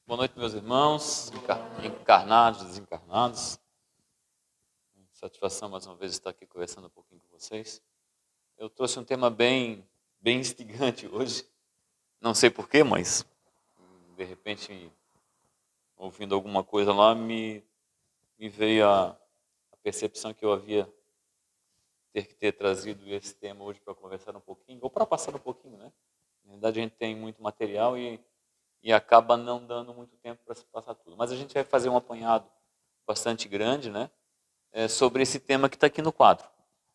Boa noite, meus irmãos, encarnados, desencarnados. Satisfação mais uma vez estar aqui conversando um pouquinho com vocês. Eu trouxe um tema bem instigante hoje. Não sei porquê, mas de repente, ouvindo alguma coisa lá, me veio a percepção que eu havia ter que ter trazido esse tema hoje para conversar um pouquinho, ou para passar um pouquinho, né? Na verdade, a gente tem muito material e acaba não dando muito tempo para se passar tudo. Mas a gente vai fazer um apanhado bastante grande, né? Sobre esse tema que está aqui no quadro.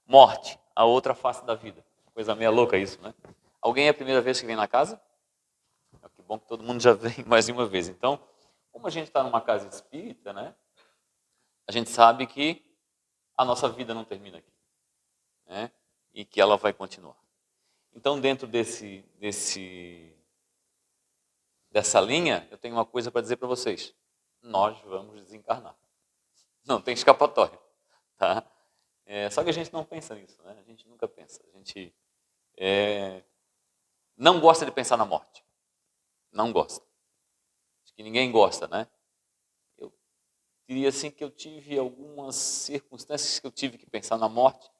Morte, a outra face da vida. Coisa meio louca isso, né? Alguém é a primeira vez que vem na casa? Que bom que todo mundo já vem mais de uma vez. Então, como a gente está numa casa espírita, né? A gente sabe que a nossa vida não termina aqui, né? E que ela vai continuar. Então, dentro dessa linha, eu tenho uma coisa para dizer para vocês. Nós vamos desencarnar. Não tem escapatória. Tá? Só que a gente não pensa nisso, né? A gente nunca pensa. A gente não gosta de pensar na morte. Não gosta. Acho que ninguém gosta, né? Eu diria assim que eu tive algumas circunstâncias que eu tive que pensar na morte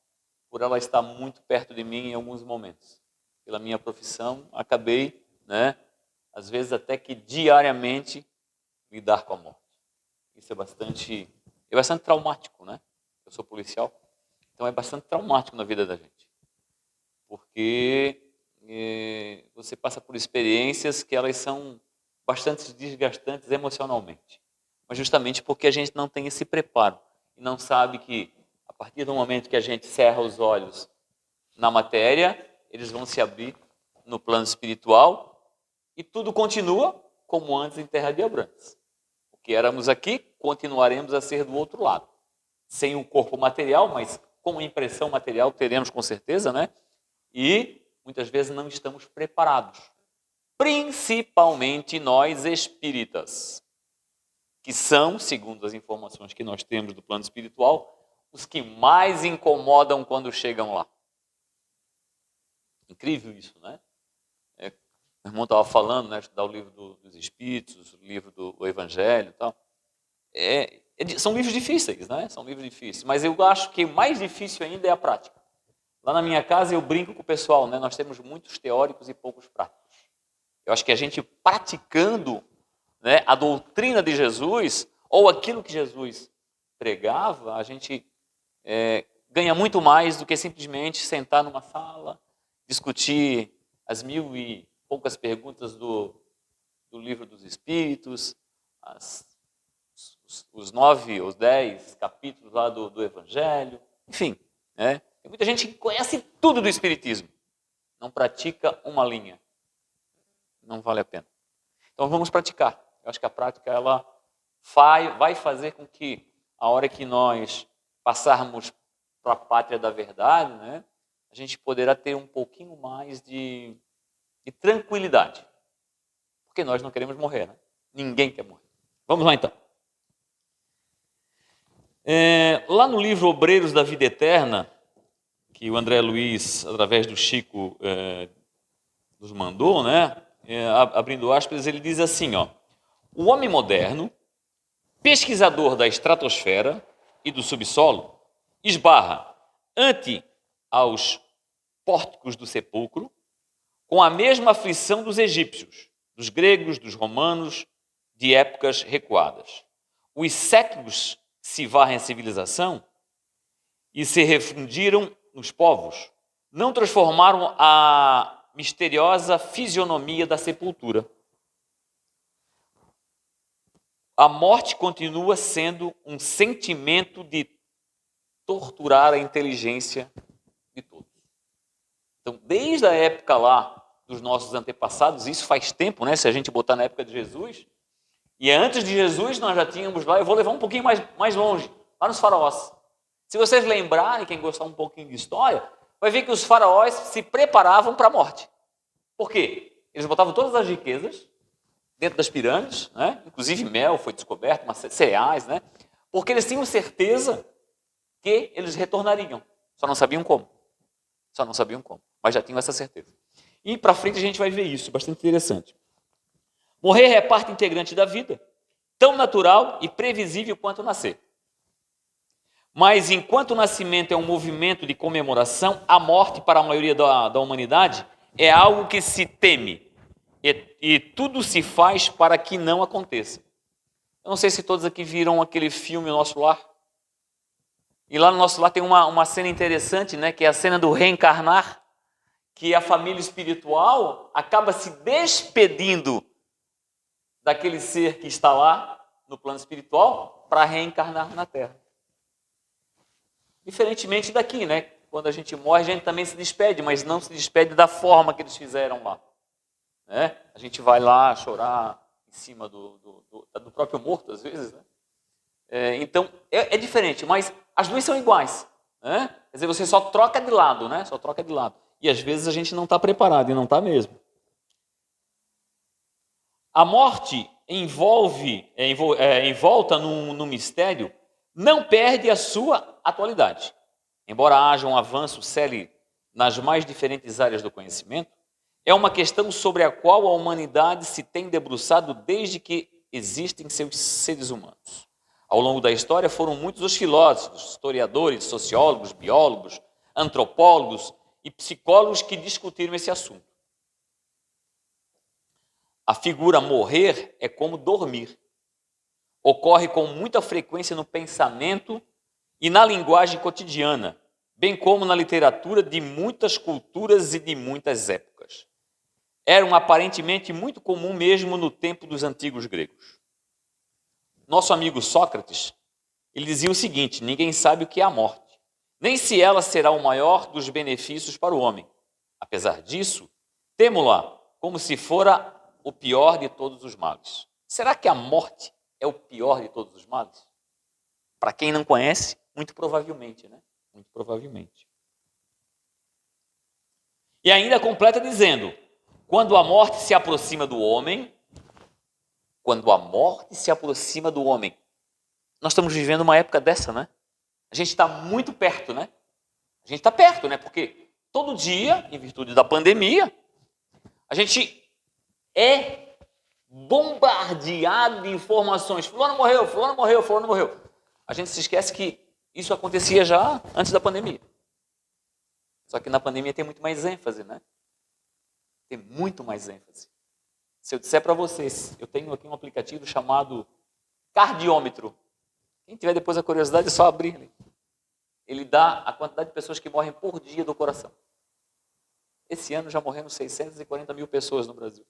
por ela estar muito perto de mim em alguns momentos. Pela minha profissão, acabei, né? Às vezes até que diariamente lidar com a morte. Isso é bastante traumático, né? Eu sou policial, então é bastante traumático na vida da gente. Porque você passa por experiências que elas são bastante desgastantes emocionalmente. Mas justamente porque a gente não tem esse preparo e não sabe que a partir do momento que a gente cerra os olhos na matéria, eles vão se abrir no plano espiritual e tudo continua como antes em terra de Abrantes. O que éramos aqui, continuaremos a ser do outro lado. Sem o corpo material, mas com impressão material teremos com certeza, né? E muitas vezes não estamos preparados. Principalmente nós espíritas, que são, segundo as informações que nós temos do plano espiritual, os que mais incomodam quando chegam lá. Incrível isso, né? O irmão estava falando, né? Estudar o livro dos Espíritos, o livro do Evangelho e tal. São livros difíceis, né? São livros difíceis. Mas eu acho que o mais difícil ainda é a prática. Lá na minha casa eu brinco com o pessoal, né? Nós temos muitos teóricos e poucos práticos. Eu acho que a gente praticando, né, a doutrina de Jesus, ou aquilo que Jesus pregava, a gente ganha muito mais do que simplesmente sentar numa sala, discutir as 1000 e poucas perguntas do livro dos Espíritos, os 9 ou 10 capítulos lá do Evangelho, enfim, né? Tem muita gente que conhece tudo do Espiritismo, não pratica uma linha. Não vale a pena. Então vamos praticar. Eu acho que a prática ela vai fazer com que a hora que nós passarmos para a pátria da verdade, né, a gente poderá ter um pouquinho mais de tranquilidade. Porque nós não queremos morrer, né? Ninguém quer morrer. Vamos lá então. Lá no livro Obreiros da Vida Eterna, que o André Luiz, através do Chico, nos mandou, né? Abrindo aspas, ele diz assim, ó: o homem moderno, pesquisador da estratosfera e do subsolo, esbarra ante aos pórticos do sepulcro com a mesma aflição dos egípcios, dos gregos, dos romanos, de épocas recuadas. Os séculos se varrem a civilização e se refundiram nos povos, não transformaram a misteriosa fisionomia da sepultura. A morte continua sendo um sentimento de torturar a inteligência de todos. Então, desde a época lá dos nossos antepassados, isso faz tempo, né? Se a gente botar na época de Jesus, e antes de Jesus nós já tínhamos lá, eu vou levar um pouquinho mais longe, lá nos faraós. Se vocês lembrarem, quem gostar um pouquinho de história, vai ver que os faraós se preparavam para a morte. Por quê? Eles botavam todas as riquezas dentro das pirâmides, né? Inclusive mel foi descoberto, cereais, né? Porque eles tinham certeza que eles retornariam. Só não sabiam como. Mas já tinham essa certeza. E para frente a gente vai ver isso, bastante interessante. Morrer é parte integrante da vida, tão natural e previsível quanto nascer. Mas enquanto o nascimento é um movimento de comemoração, a morte para a maioria da humanidade é algo que se teme e tudo se faz para que não aconteça. Eu não sei se todos aqui viram aquele filme O Nosso Lar. E lá no Nosso Lar tem uma cena interessante, né, que é a cena do reencarnar, que a família espiritual acaba se despedindo daquele ser que está lá no plano espiritual para reencarnar na Terra. Diferentemente daqui, né? Quando a gente morre, a gente também se despede, mas não se despede da forma que eles fizeram lá. Né? A gente vai lá chorar em cima do próprio morto, às vezes. Né? Então, é diferente, mas as duas são iguais. Né? Quer dizer, você só troca de lado, né? Só troca de lado. E às vezes a gente não está preparado, e não está mesmo. A morte envolta no mistério, não perde a sua atualidade. Embora haja um avanço sério nas mais diferentes áreas do conhecimento, é uma questão sobre a qual a humanidade se tem debruçado desde que existem seus seres humanos. Ao longo da história foram muitos os filósofos, historiadores, sociólogos, biólogos, antropólogos e psicólogos que discutiram esse assunto. A figura morrer é como dormir. Ocorre com muita frequência no pensamento e na linguagem cotidiana, bem como na literatura de muitas culturas e de muitas épocas. Era aparentemente muito comum mesmo no tempo dos antigos gregos. Nosso amigo Sócrates, ele dizia o seguinte: ninguém sabe o que é a morte, nem se ela será o maior dos benefícios para o homem. Apesar disso, temo-la como se fora o pior de todos os males. Será que a morte é o pior de todos os males? Para quem não conhece, muito provavelmente, né? Muito provavelmente. E ainda completa dizendo: quando a morte se aproxima do homem, nós estamos vivendo uma época dessa, né? A gente está muito perto, né? A gente está perto, né? Porque todo dia, em virtude da pandemia, a gente é bombardeado de informações. Fulano morreu, fulano morreu, fulano morreu. A gente se esquece que isso acontecia já antes da pandemia. Só que na pandemia tem muito mais ênfase, né? Tem muito mais ênfase. Se eu disser para vocês, eu tenho aqui um aplicativo chamado Cardiômetro. Quem tiver depois a curiosidade, é só abrir ali. Ele dá a quantidade de pessoas que morrem por dia do coração. Esse ano já morreram 640 mil pessoas no Brasil.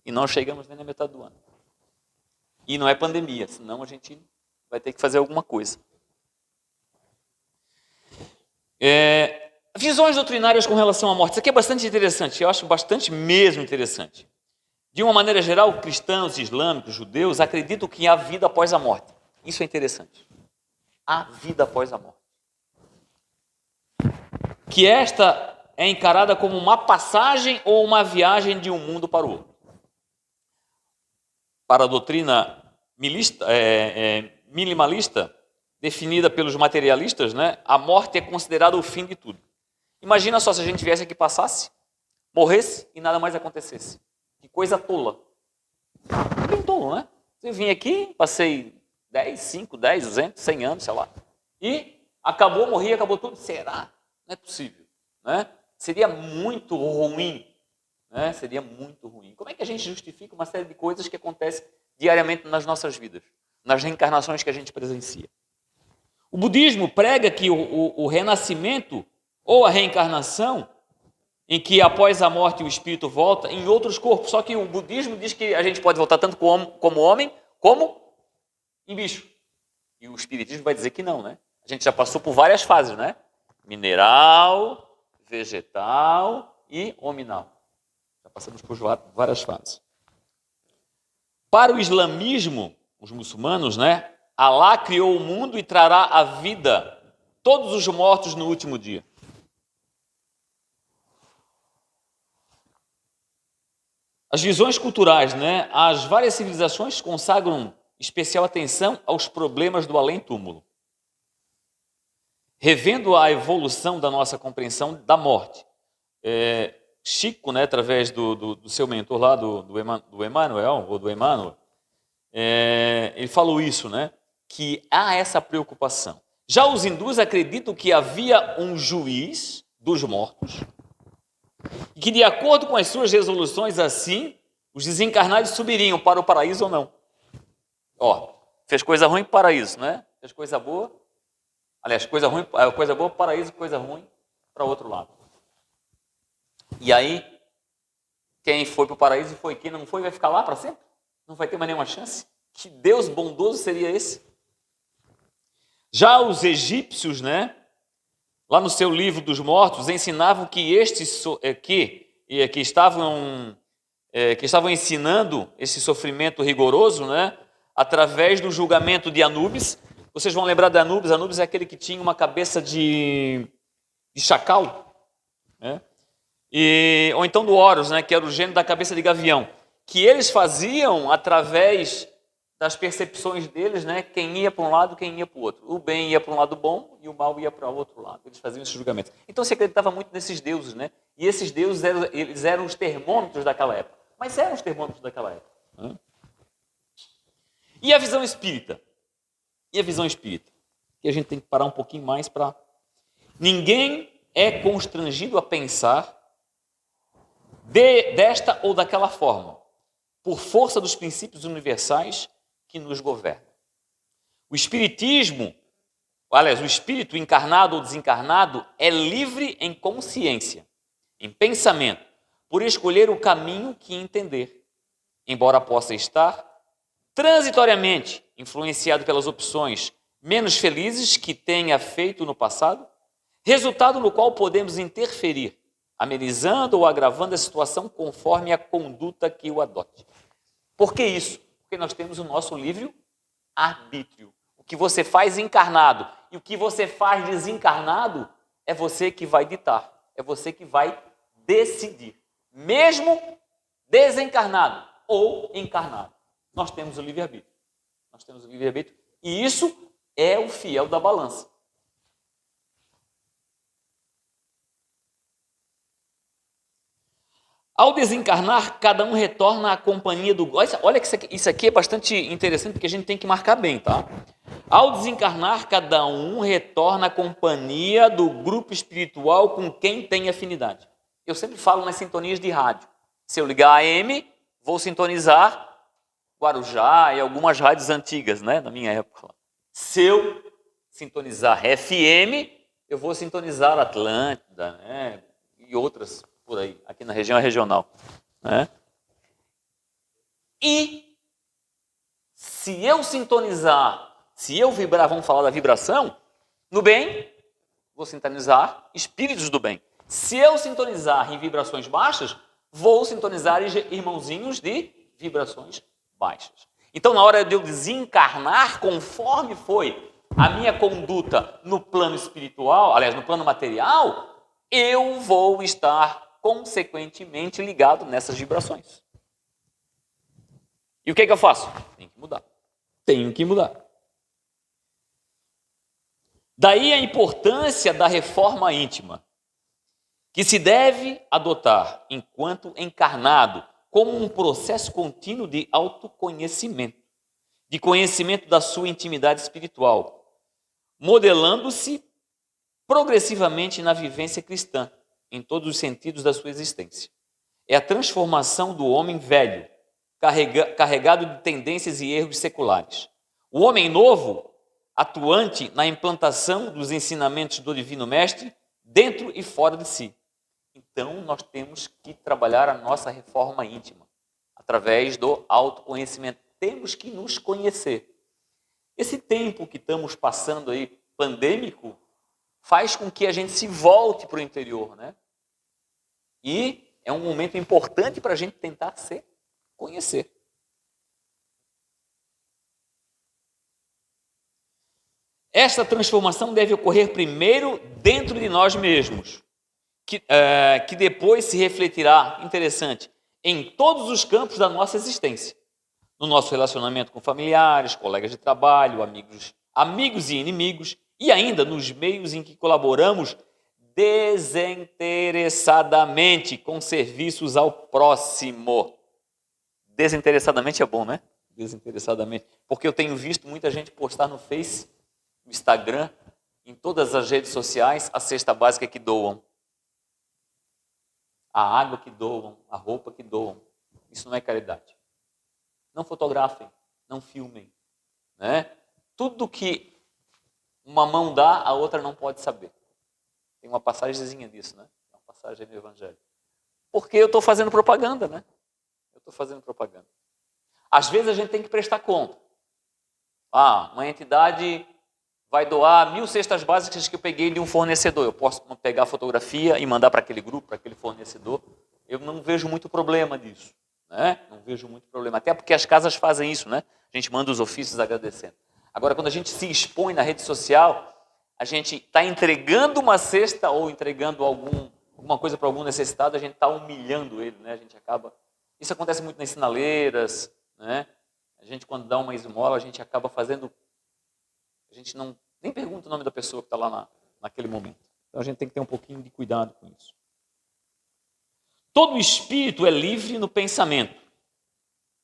E não chegamos nem na metade do ano. E não é pandemia, senão a gente vai ter que fazer alguma coisa. Visões doutrinárias com relação à morte. Isso aqui é bastante interessante, eu acho bastante mesmo interessante. De uma maneira geral, cristãos, islâmicos, judeus acreditam que há vida após a morte. Isso é interessante. Há vida após a morte. Que esta é encarada como uma passagem ou uma viagem de um mundo para o outro. Para a doutrina minimalista, definida pelos materialistas, né, a morte é considerada o fim de tudo. Imagina só se a gente viesse aqui, passasse, morresse e nada mais acontecesse. Que coisa tola. Bem tolo, né? Eu vim aqui, passei 10, 5, 10, 200, 100 anos, sei lá. E acabou, morri, acabou tudo. Será? Não é possível. Né? Seria muito ruim. Né? Seria muito ruim. Como é que a gente justifica uma série de coisas que acontecem diariamente nas nossas vidas? Nas reencarnações que a gente presencia. O budismo prega que o renascimento ou a reencarnação, em que após a morte o espírito volta em outros corpos. Só que o budismo diz que a gente pode voltar tanto como homem, como em bicho. E o espiritismo vai dizer que não, né? A gente já passou por várias fases, né? Mineral, vegetal e hominal. Já passamos por várias fases. Para o islamismo, os muçulmanos, né? Alá criou o mundo e trará à vida todos os mortos no último dia. As visões culturais, né? As várias civilizações consagram especial atenção aos problemas do além-túmulo. Revendo a evolução da nossa compreensão da morte, Chico, né, através do seu mentor lá, do Emmanuel, ou do Emmanuel, ele falou isso, né, que há essa preocupação. Já os hindus acreditam que havia um juiz dos mortos e que, de acordo com as suas resoluções, assim, os desencarnados subiriam para o paraíso ou não. Ó, fez coisa ruim para o paraíso, né? Fez coisa boa. Aliás, coisa boa para o paraíso, coisa ruim para o outro lado. E aí, quem foi para o paraíso e foi, quem não foi vai ficar lá para sempre? Não vai ter mais nenhuma chance? Que Deus bondoso seria esse? Já os egípcios, né, lá no seu livro dos mortos, ensinavam que que estavam ensinando esse sofrimento rigoroso, né, através do julgamento de Anubis. Vocês vão lembrar de Anubis. Anubis é aquele que tinha uma cabeça de chacal, né? Ou então do Horus, né, que era o gênio da cabeça de gavião, que eles faziam através das percepções deles, né, quem ia para um lado, quem ia para o outro. O bem ia para um lado bom e o mal ia para o outro lado. Eles faziam esse julgamento. Então se acreditava muito nesses deuses, né? E esses deuses eles eram os termômetros daquela época. Mas eram os termômetros daquela época. Né? E a visão espírita? E a visão espírita? Que a gente tem que parar um pouquinho mais para... Ninguém é constrangido a pensar desta ou daquela forma, por força dos princípios universais que nos governam. O espiritismo, aliás, o espírito encarnado ou desencarnado é livre em consciência, em pensamento, por escolher o caminho que entender, embora possa estar transitoriamente influenciado pelas opções menos felizes que tenha feito no passado, resultado no qual podemos interferir, amenizando ou agravando a situação conforme a conduta que o adote. Por que isso? Porque nós temos o nosso livre-arbítrio. O que você faz encarnado e o que você faz desencarnado é você que vai ditar, é você que vai decidir. Mesmo desencarnado ou encarnado, nós temos o livre-arbítrio. Nós temos o livre-arbítrio e isso é o fiel da balança. Ao desencarnar, cada um retorna à companhia do... Olha que isso aqui é bastante interessante, porque a gente tem que marcar bem, tá? Ao desencarnar, cada um retorna à companhia do grupo espiritual com quem tem afinidade. Eu sempre falo nas sintonias de rádio. Se eu ligar a AM, vou sintonizar Guarujá e algumas rádios antigas, né? Na minha época. Se eu sintonizar FM, eu vou sintonizar Atlântida, né? E outras por aí, aqui na região regional. Né? E se eu sintonizar, se eu vibrar, vamos falar da vibração, no bem, vou sintonizar espíritos do bem. Se eu sintonizar em vibrações baixas, vou sintonizar irmãozinhos de vibrações baixas. Então, na hora de eu desencarnar, conforme foi a minha conduta no plano espiritual, aliás, no plano material, eu vou estar consequentemente ligado nessas vibrações. E o que é que eu faço? Tenho que mudar. Tenho que mudar. Daí a importância da reforma íntima, que se deve adotar enquanto encarnado como um processo contínuo de autoconhecimento, de conhecimento da sua intimidade espiritual, modelando-se progressivamente na vivência cristã, em todos os sentidos da sua existência. É a transformação do homem velho, carregado de tendências e erros seculares. O homem novo, atuante na implantação dos ensinamentos do Divino Mestre, dentro e fora de si. Então, nós temos que trabalhar a nossa reforma íntima, através do autoconhecimento. Temos que nos conhecer. Esse tempo que estamos passando aí, pandêmico, faz com que a gente se volte para o interior, né? E é um momento importante para a gente tentar se conhecer. Esta transformação deve ocorrer primeiro dentro de nós mesmos, que depois se refletirá, interessante, em todos os campos da nossa existência. No nosso relacionamento com familiares, colegas de trabalho, amigos e inimigos, e ainda nos meios em que colaboramos desinteressadamente com serviços ao próximo. Desinteressadamente é bom, né? Desinteressadamente. Porque eu tenho visto muita gente postar no Face, no Instagram, em todas as redes sociais, a cesta básica que doam. A água que doam, a roupa que doam. Isso não é caridade. Não fotografem, não filmem, né? Tudo que uma mão dá, a outra não pode saber. Tem uma passagemzinha disso, né? Uma passagem no Evangelho. Porque eu estou fazendo propaganda, né? Eu estou fazendo propaganda. Às vezes a gente tem que prestar conta. Uma entidade vai doar 1000 cestas básicas que eu peguei de um fornecedor. Eu posso pegar a fotografia e mandar para aquele grupo, para aquele fornecedor. Eu não vejo muito problema disso, né? Não vejo muito problema. Até porque as casas fazem isso, né? A gente manda os ofícios agradecendo. Agora, quando a gente se expõe na rede social, a gente está entregando uma cesta ou entregando alguma coisa para algum necessitado, a gente está humilhando ele, né? A gente acaba... Isso acontece muito nas sinaleiras, né? A gente, quando dá uma esmola, a gente acaba fazendo... A gente nem pergunta o nome da pessoa que está lá naquele momento. Então, a gente tem que ter um pouquinho de cuidado com isso. Todo espírito é livre no pensamento,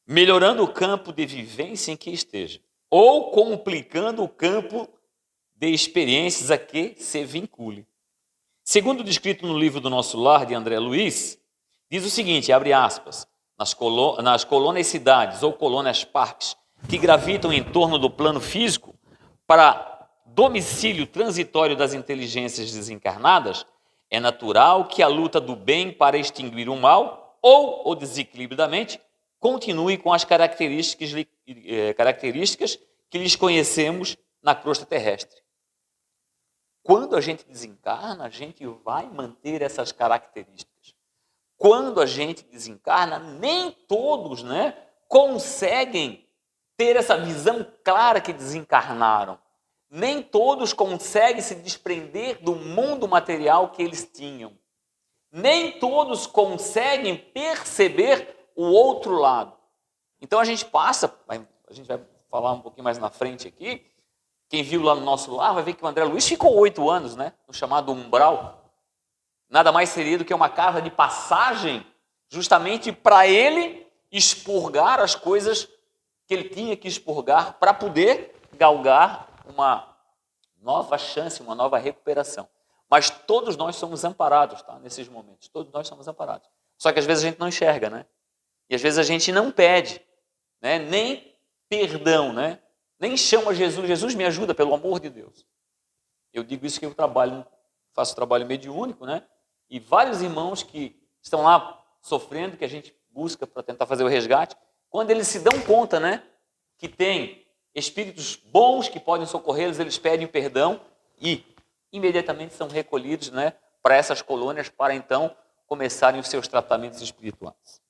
melhorando o campo de vivência em que esteja, ou complicando o campo de experiências a que se vincule. Segundo descrito no livro do Nosso Lar, de André Luiz, diz o seguinte, abre aspas, nas colônias cidades ou colônias parques que gravitam em torno do plano físico para domicílio transitório das inteligências desencarnadas, é natural que a luta do bem para extinguir o mal ou o desequilíbrio da mente continue com as características que lhes conhecemos na crosta terrestre. Quando a gente desencarna, a gente vai manter essas características. Quando a gente desencarna, nem todos, né, conseguem ter essa visão clara que desencarnaram. Nem todos conseguem se desprender do mundo material que eles tinham. Nem todos conseguem perceber o outro lado. Então a gente passa, a gente vai falar um pouquinho mais na frente aqui, quem viu lá no Nosso Lar vai ver que o André Luiz ficou 8 anos, né, no chamado umbral. Nada mais seria do que uma casa de passagem, justamente para ele expurgar as coisas que ele tinha que expurgar para poder galgar uma nova chance, uma nova recuperação. Mas todos nós somos amparados, tá? Nesses momentos. Todos nós somos amparados. Só que às vezes a gente não enxerga, né? E às vezes a gente não pede, né? Nem perdão, né? Nem chama Jesus. Jesus, me ajuda, pelo amor de Deus. Eu digo isso que eu faço trabalho mediúnico, né? E vários irmãos que estão lá sofrendo, que a gente busca para tentar fazer o resgate, quando eles se dão conta, né? Que tem espíritos bons que podem socorrê-los, eles pedem perdão e imediatamente são recolhidos, né, para essas colônias para então começarem os seus tratamentos espirituais.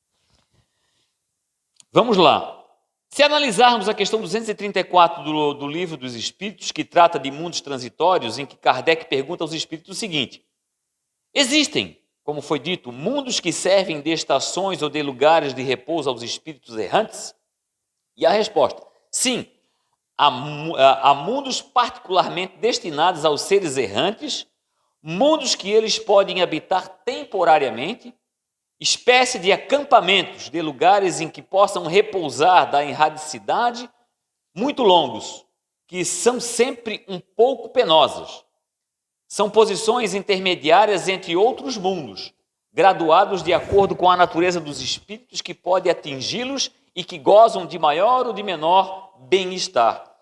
Vamos lá. Se analisarmos a questão 234 do Livro dos Espíritos, que trata de mundos transitórios, em que Kardec pergunta aos espíritos o seguinte: existem, como foi dito, mundos que servem de estações ou de lugares de repouso aos espíritos errantes? E a resposta: sim. Há mundos particularmente destinados aos seres errantes, mundos que eles podem habitar temporariamente, espécie de acampamentos, de lugares em que possam repousar da erradicidade, muito longos, que são sempre um pouco penosas. São posições intermediárias entre outros mundos, graduados de acordo com a natureza dos espíritos que pode atingi-los e que gozam de maior ou de menor bem-estar.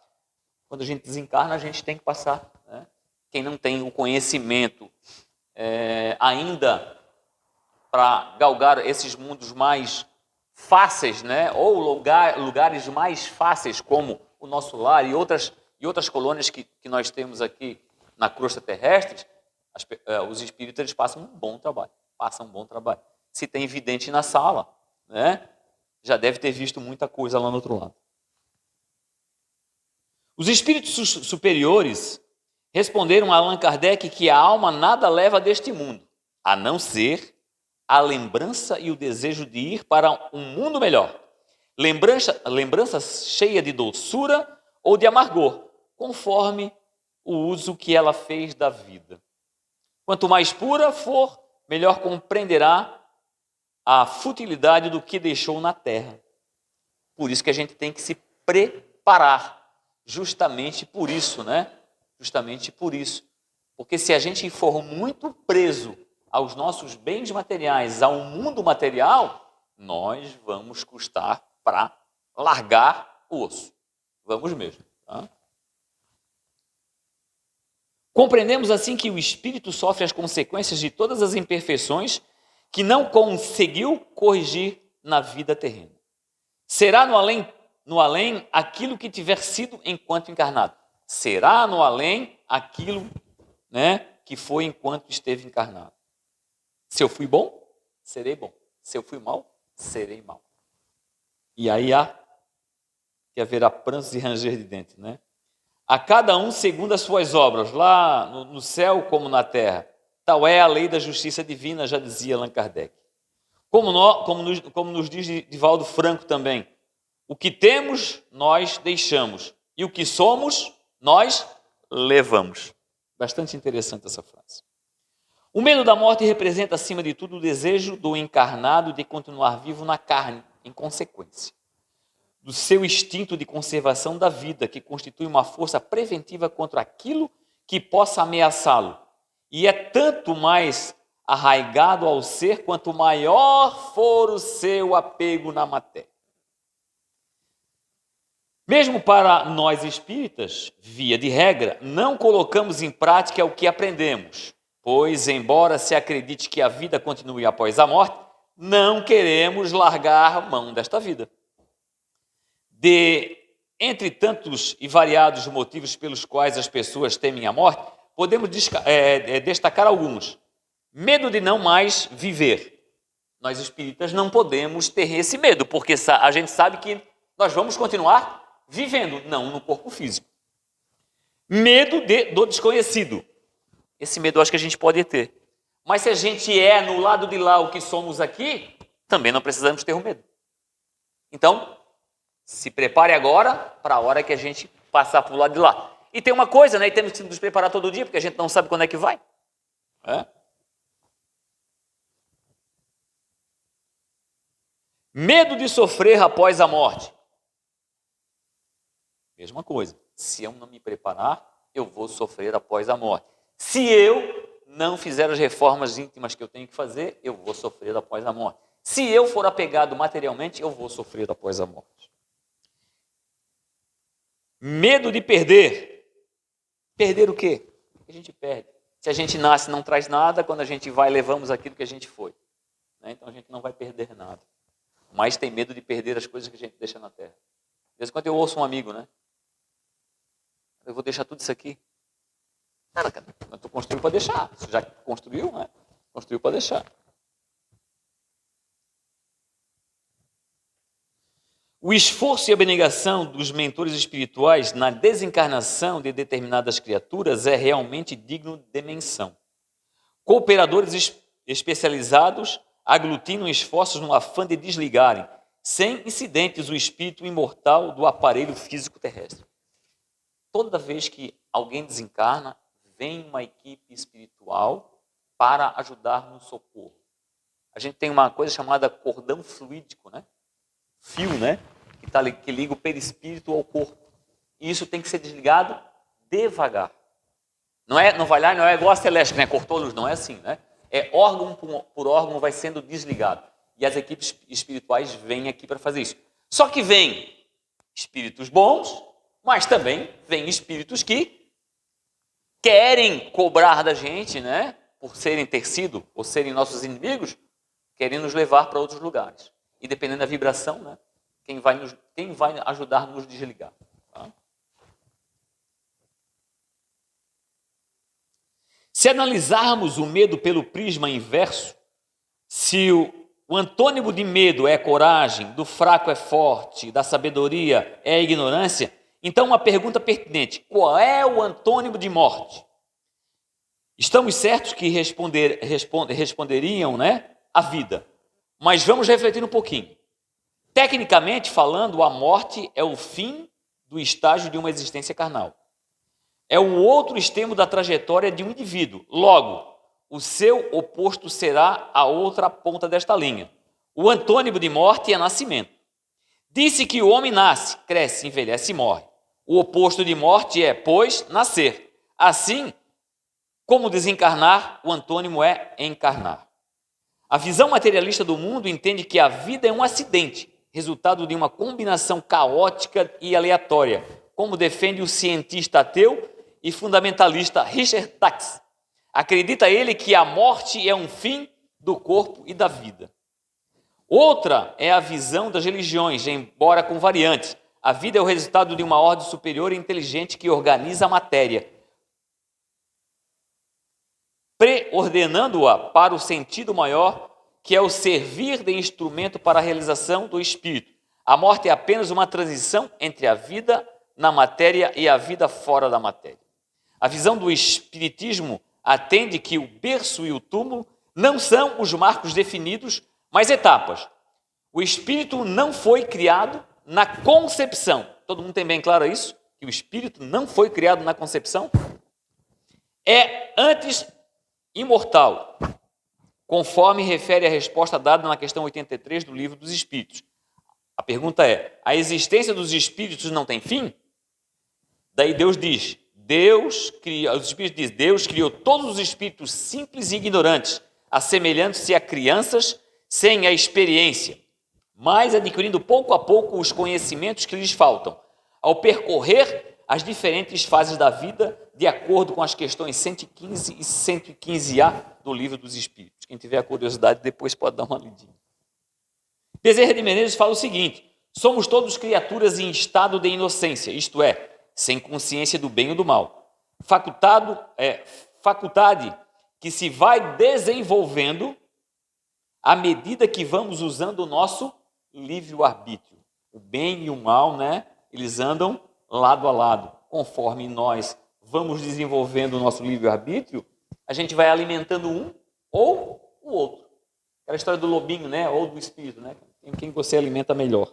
Quando a gente desencarna, a gente tem que passar, né? Quem não tem o conhecimento ainda para galgar esses mundos mais fáceis, né? Ou lugares mais fáceis, como o Nosso Lar e outras colônias que nós temos aqui na crosta terrestre, os espíritos eles passam um bom trabalho. Se tem vidente na sala, né? Já deve ter visto muita coisa lá no outro lado. Os espíritos superiores responderam a Allan Kardec que a alma nada leva deste mundo, a não ser a lembrança e o desejo de ir para um mundo melhor. Lembrança cheia de doçura ou de amargor, conforme o uso que ela fez da vida. Quanto mais pura for, melhor compreenderá a futilidade do que deixou na terra. Por isso que a gente tem que se preparar. Justamente por isso, né? Justamente por isso. Porque se a gente for muito preso aos nossos bens materiais, ao mundo material, nós vamos custar para largar o osso. Vamos mesmo. Tá? Compreendemos assim que o espírito sofre as consequências de todas as imperfeições que não conseguiu corrigir na vida terrena. Será no além aquilo que tiver sido enquanto encarnado. Será no além aquilo, né, que foi enquanto esteve encarnado. Se eu fui bom, serei bom. Se eu fui mal, serei mal. E aí há que haverá prantos e ranger de dentes, né? A cada um segundo as suas obras, lá no céu como na terra. Tal é a lei da justiça divina, já dizia Allan Kardec. Como nos diz Divaldo Franco também, o que temos, nós deixamos. E o que somos, nós levamos. Bastante interessante essa frase. O medo da morte representa, acima de tudo, o desejo do encarnado de continuar vivo na carne, em consequência do seu instinto de conservação da vida, que constitui uma força preventiva contra aquilo que possa ameaçá-lo. E é tanto mais arraigado ao ser, quanto maior for o seu apego na matéria. Mesmo para nós espíritas, via de regra, não colocamos em prática o que aprendemos, pois, embora se acredite que a vida continue após a morte, não queremos largar a mão desta vida. Entre tantos e variados motivos pelos quais as pessoas temem a morte, podemos destacar alguns. Medo de não mais viver. Nós espíritas não podemos ter esse medo, porque a gente sabe que nós vamos continuar vivendo, não no corpo físico. Medo do desconhecido. Esse medo eu acho que a gente pode ter. Mas se a gente é no lado de lá o que somos aqui, também não precisamos ter o medo. Então, se prepare agora para a hora que a gente passar para o lado de lá. E tem uma coisa, né? E temos que nos preparar todo dia, porque a gente não sabe quando é que vai. Medo de sofrer após a morte. Mesma coisa. Se eu não me preparar, eu vou sofrer após a morte. Se eu não fizer as reformas íntimas que eu tenho que fazer, eu vou sofrer após a morte. Se eu for apegado materialmente, eu vou sofrer após a morte. Medo de perder. Perder o quê? O que a gente perde. Se a gente nasce não traz nada, quando a gente vai, levamos aquilo que a gente foi. Então a gente não vai perder nada. Mas tem medo de perder as coisas que a gente deixa na terra. De vez em quando eu ouço um amigo, né? Eu vou deixar tudo isso aqui. Cara, eu estou construindo para deixar. Você já construiu, né? Construiu para deixar. O esforço e a abnegação dos mentores espirituais na desencarnação de determinadas criaturas é realmente digno de menção. Cooperadores especializados aglutinam esforços no afã de desligarem, sem incidentes, o espírito imortal do aparelho físico terrestre. Toda vez que alguém desencarna, vem uma equipe espiritual para ajudar no socorro. A gente tem uma coisa chamada cordão fluídico, né? Fio, né? Que liga o perispírito ao corpo. E isso tem que ser desligado devagar. Não vai lá, não é igual a Celeste, né? Cortou a luz, não é assim, né? É órgão por órgão vai sendo desligado. E as equipes espirituais vêm aqui para fazer isso. Só que vêm espíritos bons, mas também vêm espíritos que querem cobrar da gente, né? Por ter sido ou serem nossos inimigos, querem nos levar para outros lugares. E dependendo da vibração, né? Quem vai ajudar a nos desligar. Tá? Se analisarmos o medo pelo prisma inverso, se o antônimo de medo é coragem, do fraco é forte, da sabedoria é ignorância, então uma pergunta pertinente: qual é o antônimo de morte? Estamos certos que responderiam, né, a vida. Mas vamos refletir um pouquinho. Tecnicamente falando, a morte é o fim do estágio de uma existência carnal. É um outro extremo da trajetória de um indivíduo. Logo, o seu oposto será a outra ponta desta linha. O antônimo de morte é nascimento. Disse que o homem nasce, cresce, envelhece e morre. O oposto de morte é, pois, nascer. Assim, como desencarnar, o antônimo é encarnar. A visão materialista do mundo entende que a vida é um acidente, resultado de uma combinação caótica e aleatória, como defende o cientista ateu e fundamentalista Richard Dawkins. Acredita ele que a morte é um fim do corpo e da vida. Outra é a visão das religiões, embora com variantes. A vida é o resultado de uma ordem superior e inteligente que organiza a matéria, preordenando-a para o sentido maior, que é o servir de instrumento para a realização do espírito. A morte é apenas uma transição entre a vida na matéria e a vida fora da matéria. A visão do espiritismo atende que o berço e o túmulo não são os marcos definidos, mas etapas. O espírito não foi criado na concepção. Todo mundo tem bem claro isso? Que o espírito não foi criado na concepção? É antes imortal, conforme refere a resposta dada na questão 83 do Livro dos Espíritos. A pergunta é: a existência dos espíritos não tem fim? Daí Deus diz, os espíritos dizem, Deus criou todos os espíritos simples e ignorantes, assemelhando-se a crianças sem a experiência, mas adquirindo pouco a pouco os conhecimentos que lhes faltam, ao percorrer as diferentes fases da vida, de acordo com as questões 115 e 115A do Livro dos Espíritos. Quem tiver a curiosidade, depois pode dar uma lidinha. Bezerra de Menezes fala o seguinte: somos todos criaturas em estado de inocência, isto é, sem consciência do bem ou do mal. Faculdade que se vai desenvolvendo à medida que vamos usando o nosso livre-arbítrio. O bem e o mal, né, eles andam lado a lado. Conforme nós vamos desenvolvendo o nosso livre-arbítrio, a gente vai alimentando um ou o outro. Aquela história do lobinho, né, ou do espírito, né, quem você alimenta melhor.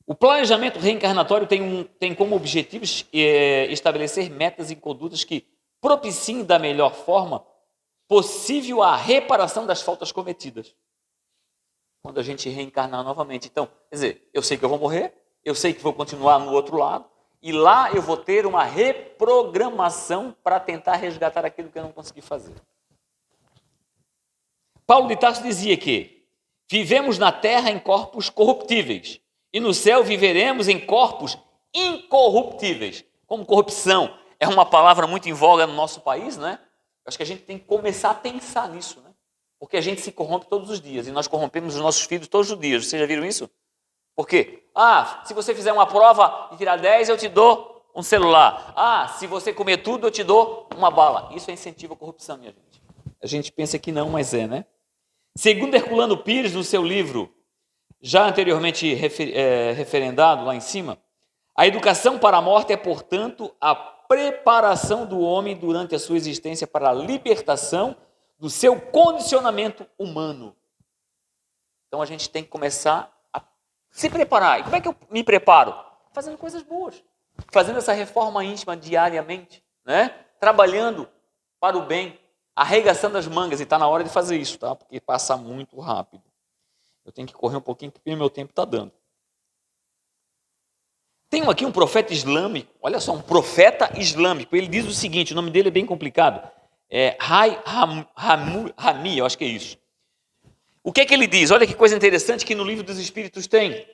O planejamento reencarnatório tem como objetivos estabelecer metas e condutas que propiciem da melhor forma possível a reparação das faltas cometidas. Quando a gente reencarnar novamente. Então, quer dizer, eu sei que eu vou morrer, eu sei que vou continuar no outro lado, e lá eu vou ter uma reprogramação para tentar resgatar aquilo que eu não consegui fazer. Paulo de Tarso dizia que vivemos na terra em corpos corruptíveis, e no céu viveremos em corpos incorruptíveis. Como corrupção é uma palavra muito em voga no nosso país, né? Acho que a gente tem que começar a pensar nisso, né? Porque a gente se corrompe todos os dias, e nós corrompemos os nossos filhos todos os dias. Vocês já viram isso? Por quê? Se você fizer uma prova e tirar 10, eu te dou um celular. Se você comer tudo, eu te dou uma bala. Isso é incentivo à corrupção, minha gente. A gente pensa que não, mas é, né? Segundo Herculano Pires, no seu livro, já anteriormente referendado lá em cima, a educação para a morte é, portanto, a preparação do homem durante a sua existência para a libertação do seu condicionamento humano. Então a gente tem que começar a se preparar. E como é que eu me preparo? Fazendo coisas boas, fazendo essa reforma íntima diariamente, né? Trabalhando para o bem, arregaçando as mangas, e está na hora de fazer isso, tá? Porque passa muito rápido. Eu tenho que correr um pouquinho, porque o meu tempo está dando. Tenho aqui um profeta islâmico, olha só, um profeta islâmico. Ele diz o seguinte, o nome dele é bem complicado. Rami, eu acho que é isso. O que é que ele diz? Olha que coisa interessante que no Livro dos Espíritos tem.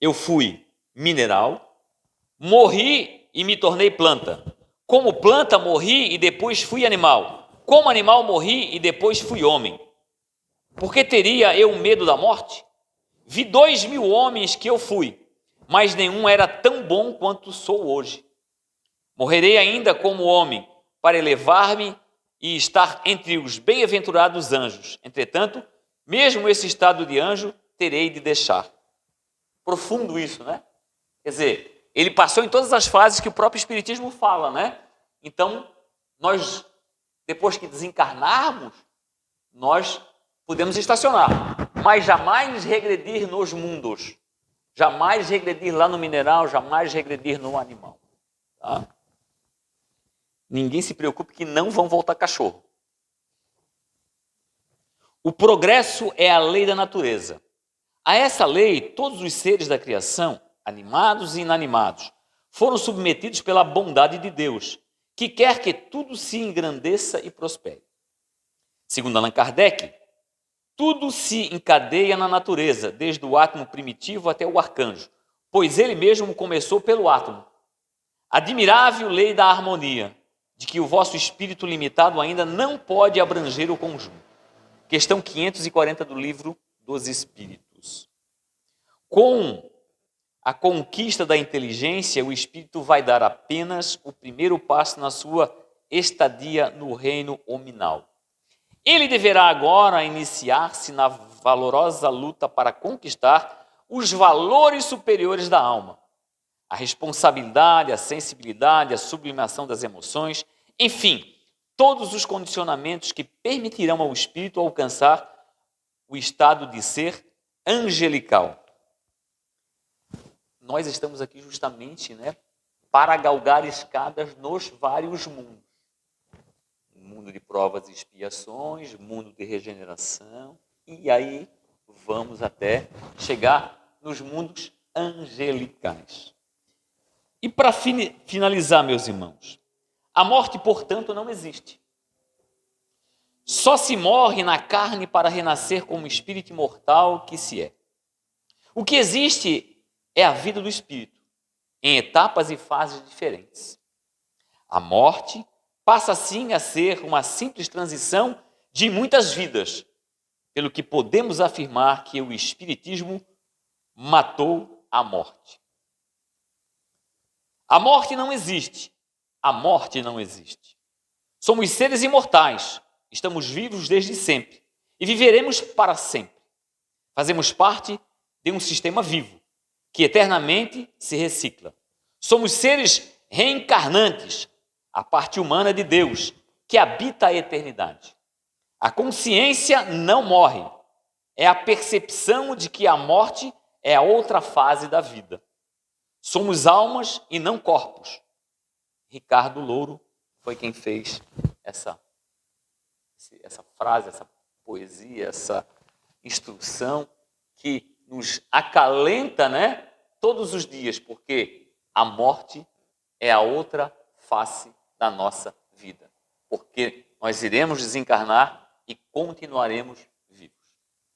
Eu fui mineral, morri e me tornei planta. Como planta, morri e depois fui animal. Como animal, morri e depois fui homem. Por que teria eu medo da morte? Vi 2000 homens que eu fui, mas nenhum era tão bom quanto sou hoje. Morrerei ainda como homem, para elevar-me e estar entre os bem-aventurados anjos. Entretanto, mesmo esse estado de anjo, terei de deixar. Profundo isso, né? Quer dizer, ele passou em todas as fases que o próprio Espiritismo fala, né? Então, nós, depois que desencarnarmos, nós podemos estacionar, mas jamais regredir nos mundos. Jamais regredir lá no mineral, jamais regredir no animal. Tá? ninguém se preocupe que não vão voltar cachorro. O progresso é a lei da natureza. A essa lei, todos os seres da criação, animados e inanimados, foram submetidos pela bondade de Deus, que quer que tudo se engrandeça e prospere. Segundo Allan Kardec, tudo se encadeia na natureza, desde o átomo primitivo até o arcanjo, pois ele mesmo começou pelo átomo. Admirável lei da harmonia, de que o vosso espírito limitado ainda não pode abranger o conjunto. Questão 540 do livro dos Espíritos. Com a conquista da inteligência, o espírito vai dar apenas o primeiro passo na sua estadia no reino hominal. Ele deverá agora iniciar-se na valorosa luta para conquistar os valores superiores da alma. A responsabilidade, a sensibilidade, a sublimação das emoções, enfim, todos os condicionamentos que permitirão ao espírito alcançar o estado de ser angelical. Nós estamos aqui justamente, para galgar escadas nos vários mundos. Mundo de provas e expiações, mundo de regeneração, e aí vamos até chegar nos mundos angelicais. E para finalizar, meus irmãos, a morte, portanto, não existe. Só se morre na carne para renascer como espírito imortal que se é. O que existe é a vida do espírito, em etapas e fases diferentes. A morte passa assim a ser uma simples transição de muitas vidas, pelo que podemos afirmar que o espiritismo matou a morte. A morte não existe. A morte não existe. Somos seres imortais, estamos vivos desde sempre e viveremos para sempre. Fazemos parte de um sistema vivo, que eternamente se recicla. Somos seres reencarnantes, a parte humana de Deus, que habita a eternidade. A consciência não morre. É a percepção de que a morte é a outra fase da vida. Somos almas e não corpos. Ricardo Louro foi quem fez essa frase, essa poesia, essa instrução que nos acalenta, todos os dias, porque a morte é a outra face da nossa vida. Porque nós iremos desencarnar e continuaremos vivos.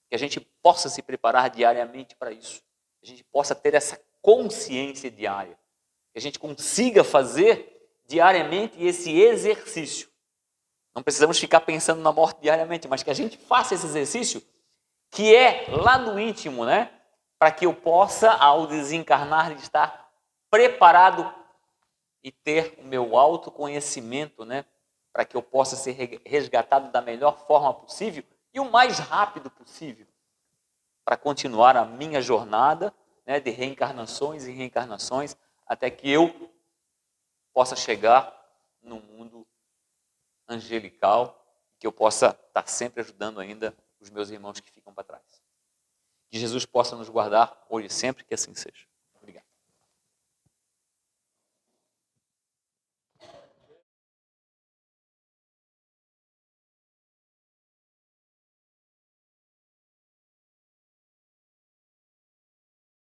Que a gente possa se preparar diariamente para isso. Que a gente possa ter essa consciência diária. Que a gente consiga fazer diariamente esse exercício. Não precisamos ficar pensando na morte diariamente, mas que a gente faça esse exercício que é lá no íntimo, para que eu possa, ao desencarnar, estar preparado e ter o meu autoconhecimento, para que eu possa ser resgatado da melhor forma possível e o mais rápido possível, para continuar a minha jornada, de reencarnações e reencarnações, até que eu possa chegar no mundo angelical, que eu possa estar sempre ajudando ainda os meus irmãos que ficam para trás. Que Jesus possa nos guardar hoje e sempre, que assim seja.